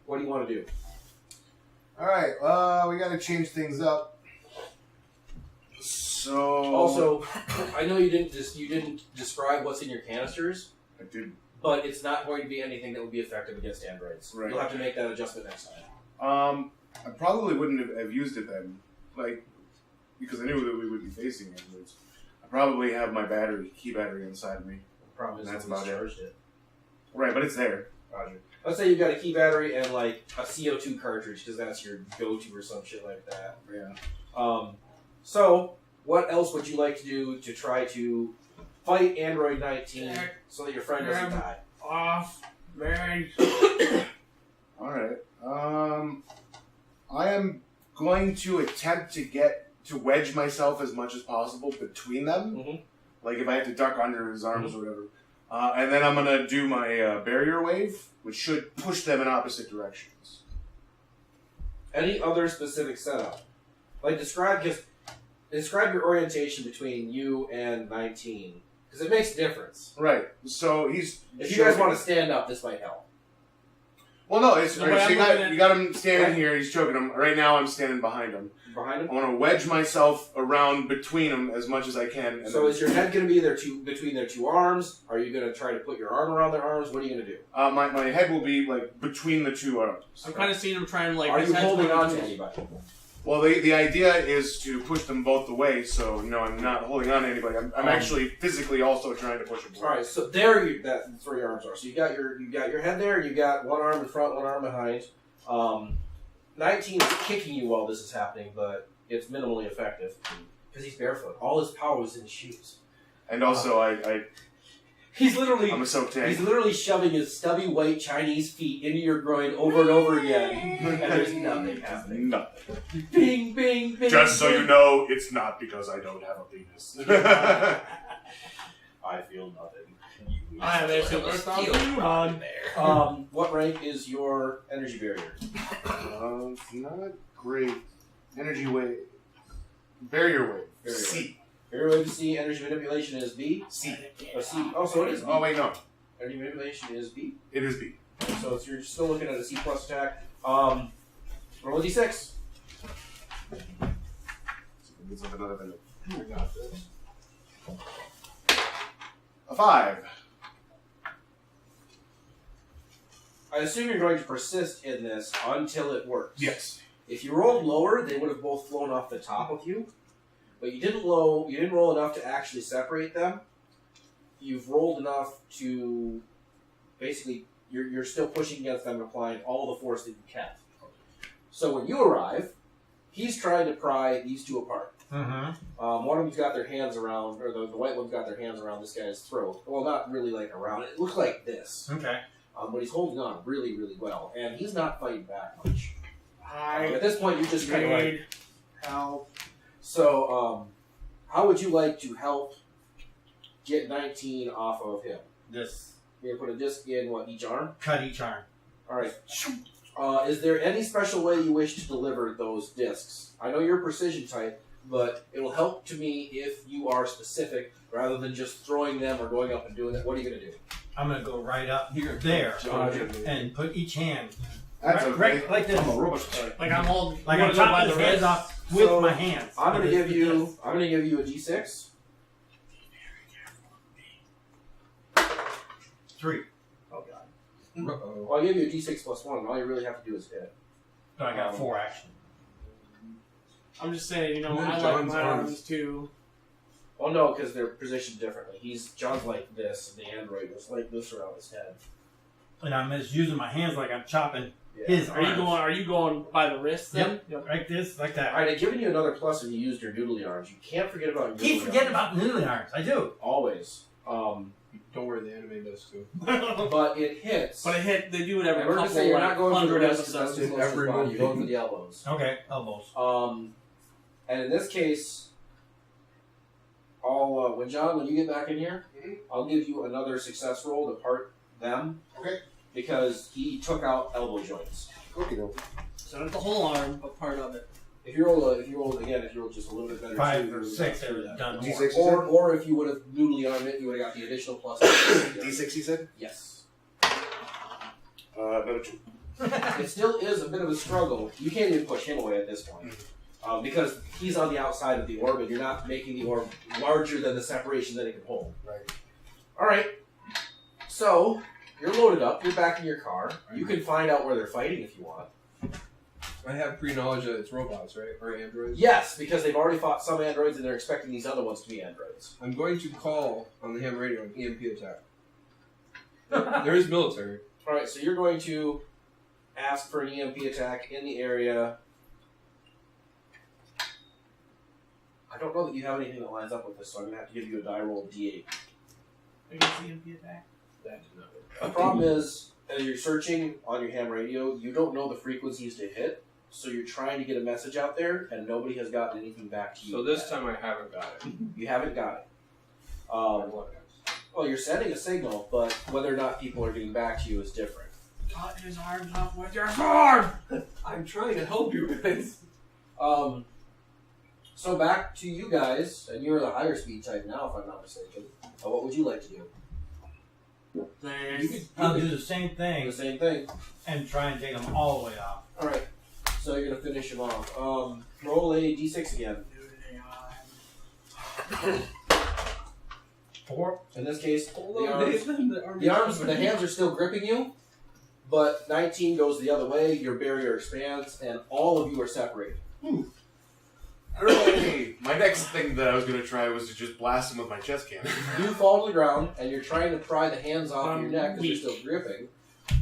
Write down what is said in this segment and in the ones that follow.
What do you want to do? Alright, we gotta change things up. So... Also, I know you didn't describe what's in your canisters. I did. But it's not going to be anything that will be effective against androids. Right. You'll have to make that adjustment next time. I probably wouldn't have used it then. Because I knew that we would be facing androids. I probably have my key battery inside me. The problem is that's nobody's about charged it. Right, but it's there. Roger. Let's say you've got a key battery and like a CO2 cartridge because that's your go-to or some shit like that. Yeah. So, what else would you like to do to try to fight Android 19 so that your friend doesn't die? Off, man. Alright. I am going to attempt to wedge myself as much as possible between them. Mm-hmm. Like if I have to duck under his arms or whatever. And then I'm going to do my barrier wave, which should push them in opposite directions. Any other specific setup? Like describe your orientation between you and 19. Because it makes a difference. Right. So he's... If you guys want to stand up, this might help. Well, no, it's... Right, so you got him standing here, he's choking him. Right now I'm standing behind him. Behind him? I want to wedge myself around between them as much as I can. And so is your head going to be between their two arms? Are you going to try to put your arm around their arms? What are you going to do? My head will be, like, between the two arms. I'm kind of seeing him trying to, like... Are you holding on to anybody? Well, the idea is to push them both away, so, I'm not holding on to anybody. I'm actually physically also trying to push them away. Alright, so that's where your arms are. So you got your head there, you got one arm in front, one arm behind. 19 is kicking you while this is happening, but it's minimally effective. Because he's barefoot. All his power is in his shoes. And also, I'm a soaked tank. He's literally shoving his stubby white Chinese feet into your groin over and over again. And there's nothing happening. Nothing. Bing, bing, bing. Just so you know, it's not because I don't have a penis. I feel nothing. I have a super on there. What rank is your energy barrier? It's not great. Energy wave. Barrier wave. C. Barrier wave is C. Energy manipulation is B. C. Oh, C. Oh, so it is B. Oh, wait, no. Energy manipulation is B. It is B. So you're still looking at a C plus attack. Roll a D6. It's like another thing. I got this. A 5. I assume you're going to persist in this until it works. Yes. If you rolled lower, they would have both flown off the top of you. But you didn't roll enough to actually separate them. You've rolled enough to basically you're still pushing against them and applying all the force that you can. So when you arrive, he's trying to pry these two apart. Mm-hmm. One of them's got their hands around, or the white one's got their hands around this guy's throat. Well, not really like around it. It looks like this. Okay. But he's holding on really, really well, and he's not fighting back much. At this point, you're just kind of like help. So, how would you like to help get 19 off of him? This. You're going to put a disc in each arm? Cut each arm. All right. Is there any special way you wish to deliver those discs? I know you're precision type, but it'll help to me if you are specific rather than just throwing them or going up and doing it. What are you going to do? I'm going to go right up here, there, and put each hand That's right like this. I'm a robot. Like I'm holding, like I'm chopping his heads off with my hands. I'm going to give you a D6. 3. Oh god. Well, I'll give you a D6 plus 1, and all you really have to do is hit. But I got 4 action. I'm just saying, I like John's my arms. arms too. Well, no, because they're positioned differently. John's like this, and the android was like this around his head. And I'm just using my hands like I'm chopping his arms. Are you going by the wrist then? Yep. Like this, like that. All right, I've given you another plus if you used your noodly arms. You can't forget about your Keep forgetting about noodly arms. I do. Always. Don't worry, the anime does too. But it hits. But they do it every Remember to couple, say you're not going for the 100 wrist because that's episodes. too close to the body. You're going for the elbows. Okay, elbows. And in this case, when you get back in here, I'll give you another success roll to part them. Okay. Because he took out elbow joints. Okay. So not the whole arm, but part of it. If you roll just a little bit better. 5 or 6 are done. D6. Or if you would have noodly armed it, you would have got the additional plus. D6, you said? Yes. Another 2. It still is a bit of a struggle. You can't even push him away at this point. Because he's on the outside of the orb, and you're not making the orb larger than the separation that it can hold. Right. Alright. So, you're loaded up, you're back in your car. You can find out where they're fighting if you want. I have pre-knowledge that it's robots, right? Or androids? Yes, because they've already fought some androids, and they're expecting these other ones to be androids. I'm going to call on the ham radio an EMP attack. There is military. Alright, so you're going to ask for an EMP attack in the area. I don't know that you have anything that lines up with this, so I'm going to have to give you a die roll of D8. Against the EMP attack. That did not work. The problem is, as you're searching on your ham radio, you don't know the frequencies to hit, so you're trying to get a message out there, and nobody has gotten anything back to you. So this time I haven't got it. You haven't got it. What? Well, you're sending a signal, but whether or not people are getting back to you is different. Cut his arms off with your sword! I'm trying to help you guys. So back to you guys, and you're the higher speed type now, if I'm not mistaken. What would you like to do? I'll do the same The thing same thing. and try and take them all the way off. Alright, so you're going to finish him off. Roll a d6 again. 4. In this case, Hold on, the Nathan. the hands are still gripping you, but 19 goes the other way, your barrier expands, and all of you are separated. Hooray! My next thing that I was going to try was to just blast him with my chest cannon. You fall to the ground, and you're trying to pry the hands off your neck because they're still gripping.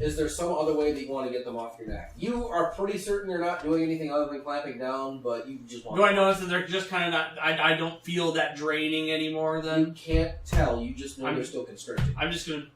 Is there some other way that you want to get them off your neck? You are pretty certain they're not doing anything other than clamping down, but you just want Do I notice that they're just kind of not... I don't feel that draining anymore You then? can't tell, you just know they're still constricted. I'm just going to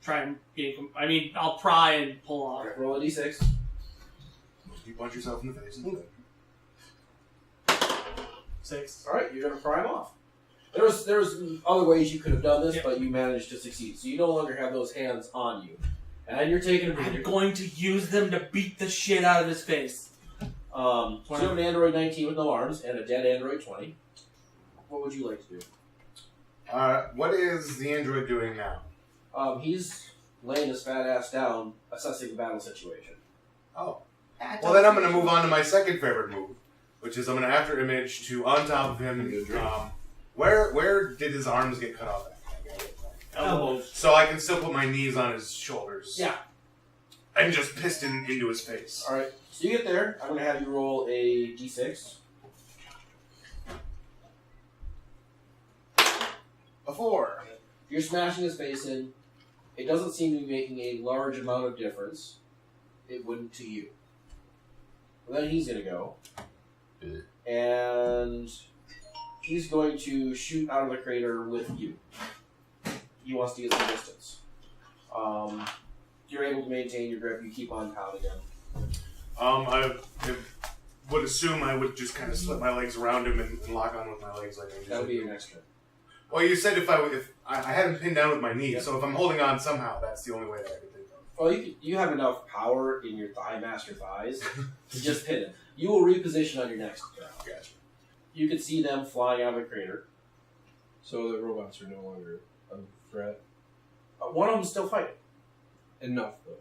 try and get... I mean, I'll pry and pull off. Alright, roll a d6. You punch yourself in the face. 6. Alright, you're going to pry them off. There was other ways you could have done this, but you managed to succeed. So you no longer have those hands on you. And you're taking a I'm breather. going to use them to beat the shit out of his face. So you have an Android 19 with no arms and a dead Android 20. What would you like to do? What is the android doing now? He's laying his fat ass down, assessing the battle situation. Oh. Well, then I'm going to move on to my second favorite move, which is I'm going to after image to on top of him. Where did his arms get cut off at? Elbows. So I can still put my knees on his shoulders. Yeah. And just piston into his face. Alright, so you get there. I'm going to have you roll a d6. A 4. You're smashing his face in. It doesn't seem to be making a large amount of difference. It wouldn't to you. Well, then he's going to go. And he's going to shoot out of the crater with you. He wants to get some distance. You're able to maintain your grip. You keep on pounding him. I would assume I would just kind of slip my legs around him and lock on with my legs like I usually That would be do. your next turn. Well, you said if I had him pinned down with my knees, so if I'm holding on somehow, that's the only way that I could think of. Well, you have enough power in your thigh master thighs to just hit him. You will reposition on your next round. Gotcha. You can see them flying out of the crater. So the robots are no longer a threat. One of them's still fighting. Enough, though.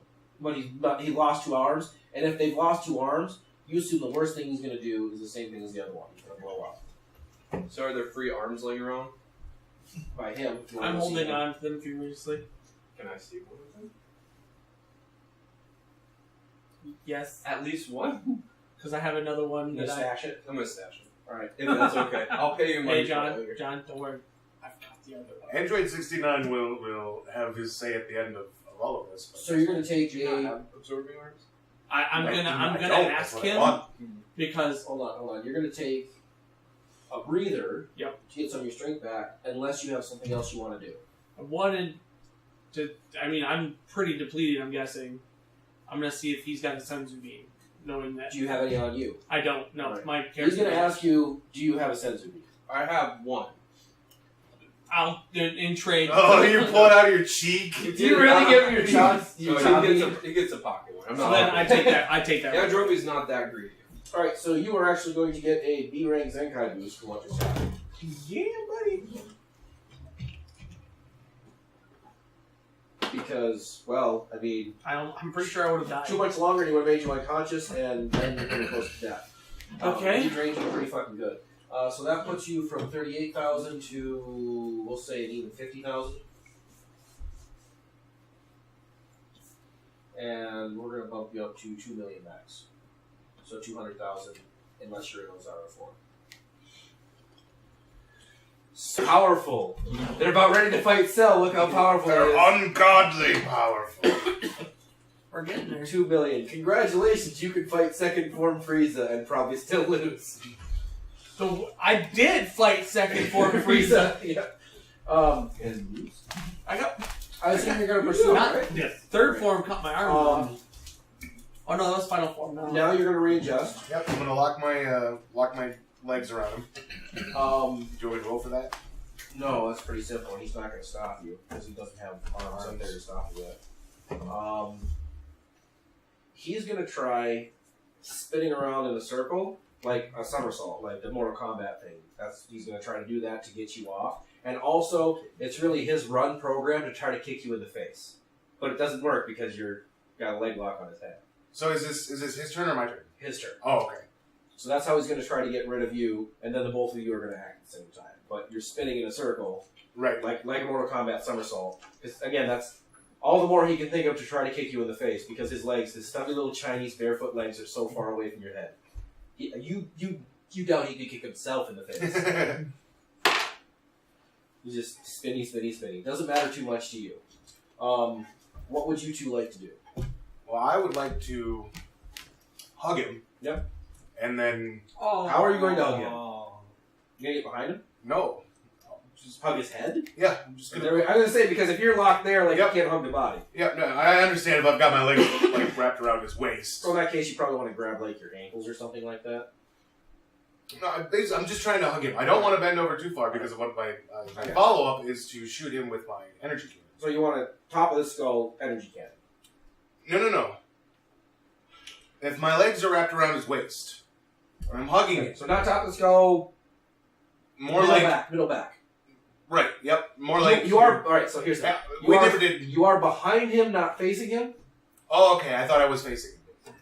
But he lost 2 arms, and if they've lost 2 arms, you assume the worst thing he's going to do is the same thing as the other one. He's going to blow up. So are there free arms laying around? By him. if you want I'm to see holding him. on to them furiously. Can I see one of them? Yes. At least one? Because I have another one You gonna that I... stash it? I'm gonna stash it. Alright. If that's okay. I'll pay you money Hey, for it later. John, don't worry. I've got the other one. Android 69 will have his say at the end of all of this. But So you're going to take Do you not a... have absorbing arms? I'm gonna I don't, ask that's what I him want. because Hold on. You're going to take a breather Yep. to get some of your strength back, unless you have something else you want to do. I wanted to. I mean, I'm pretty depleted. I'm guessing. I'm gonna see if he's got a senzu beam, knowing that Do you have any on you? I don't. No, Alright. my He's character. going to ask you, do you have a senzu beam? I have one. I'll in trade. Oh, you pull it out of your cheek? Do you really give him your chance? No, he gets a pocket one. I'm So not. then I take that. I take that. Yeah, Droby's not that greedy. Alright, so you are actually going to get a B rank Zenkai boost for what just happened. Yeah, buddy. because, well, I mean, I'm pretty sure I would have died. too much longer and he would have made you unconscious, and then you're pretty close to death. Okay. He drained you pretty fucking good. So that puts you from 38,000 to, we'll say, an even 50,000. And we're going to bump you up to 2 million max. So 200,000, unless you're in Ozara form. So powerful. They're about ready to fight Cell. Look how powerful They're it is. ungodly powerful. We're getting there. 2 million. Congratulations, you can fight second form Frieza and probably still lose. So I did fight second form Frieza. Yeah. And lose. I assume you're going to pursue it, Not right? the third form cut my arm off. Oh no, that was final form. No. Now you're going to readjust. Yep, I'm gonna lock my legs around him. Do you want me to roll for that? No, that's pretty simple. He's not going to stop you because he doesn't have arms up there to stop you with. He's going to try spinning around in a circle, like a somersault, like the Mortal Kombat thing. He's going to try to do that to get you off. And also, it's really his run program to try to kick you in the face. But it doesn't work because you're got a leg lock on his head. So is this his turn or my turn? His turn. Oh, okay. So that's how he's going to try to get rid of you, and then the both of you are going to act at the same time. But you're spinning in a circle, Right. like a Mortal Kombat somersault. Because again, that's all the more he can think of to try to kick you in the face because his legs, his stubby little Chinese barefoot legs, are so far away from your head. You doubt he could kick himself in the face. He's just spinny. Doesn't matter too much to you. What would you two like to do? Well, I would like to hug him. Yep. And then Oh. How are you going to hug him? You gonna get behind him? no. Just hug his head? Yeah, I'm just gonna. I'm gonna say because if you're locked there, like Yep. you can't hug the body. Yeah, no, I understand if I've got my legs like wrapped around his waist. So in that case, you probably want to grab like your ankles or something like that. No, I'm just trying to hug him. I don't want to bend over too far because of what my follow up is to shoot him with my energy cannon. So you want to top of the skull energy cannon. No. If my legs are wrapped around his waist, and I'm hugging it. So not top of the skull. More middle like back, middle back. right. Yep. More like You are all right. So here's Yeah, that. we never did. You are behind him, not facing him. Oh, okay. I thought I was facing him.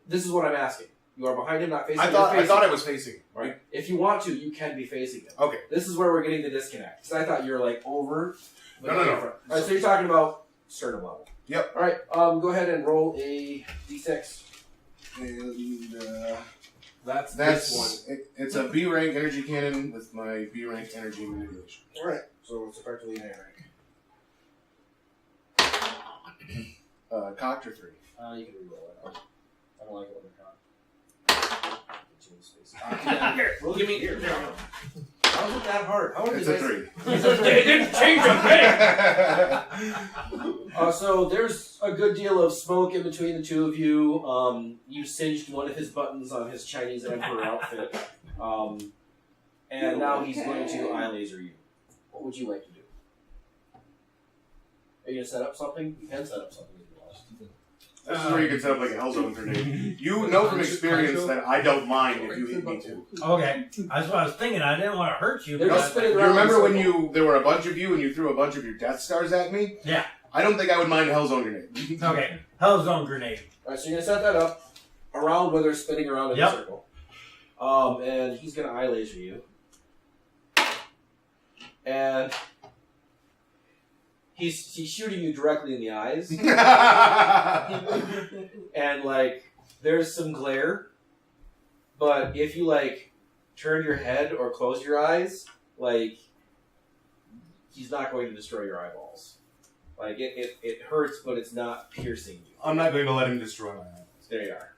This is what I'm asking. You are behind him, not facing him. I thought You're I was facing him. facing him, right? If you want to, you can be facing him. Okay. This is where we're getting the disconnect. Because I thought you were like over. but No. not in front. All right. So you're talking about sternum level. Yep. All right. Go ahead and roll a d6. And That's that's this one. it's a B rank energy cannon with my B rank energy manipulation. All right. So it's effectively an A rank. Cocked or 3. You can re-roll it. I don't like it when they're cocked. Roll Give me here. here. How is it that hard? How are It's you a guys- 3. They didn't change a thing. So there's a good deal of smoke in between the two of you. You singed one of his buttons on his Chinese Emperor outfit. And now he's going to eye laser you. What would you like to do? Are you going to set up something? You can set up something if you want. This is where you can set up like a Hellzone grenade. You know from experience that I don't mind if you hit me too. Okay, that's what I was thinking. I didn't want to hurt you. They're but just spinning You around. remember in a when circle. there were a bunch of you and you threw a bunch of your Death Stars at me? Yeah. I don't think I would mind a Hellzone grenade. Okay, Hellzone grenade. Alright, so you're going to set that up around where they're spinning around in Yep. a circle. And he's going to eye laser you. And he's shooting you directly in the eyes. And, like, there's some glare. But if you, like, turn your head or close your eyes, like, he's not going to destroy your eyeballs. Like, it hurts, but it's not piercing you. I'm not going to let him destroy my eyes. There you are.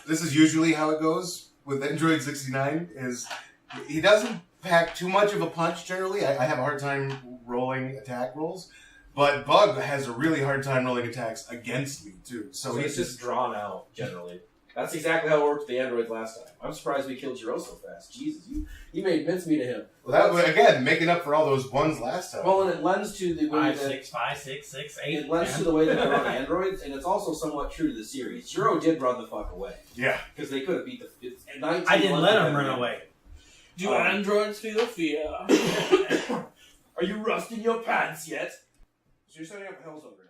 This is usually how it goes with Android 69, is he doesn't pack too much of a punch generally. I have a hard time rolling attack rolls, but Bug has a really hard time rolling attacks against me too. So He's just drawn out, generally. That's exactly how it worked with the androids last time. I'm surprised we killed Gero so fast. Jesus, you made mincemeat of him. well, that was, again, making up for all those ones last time. Well, and it lends to the way 5, that 6, 5, 6, 6, 8. it lends to the way that they run androids, and it's also somewhat true to the series. Gero did run the fuck away yeah. because they could have beat the. It's 19 I didn't let him run away. Do androids feel fear? Are you rusting your pants yet? So you're setting up a Hell's Ogre.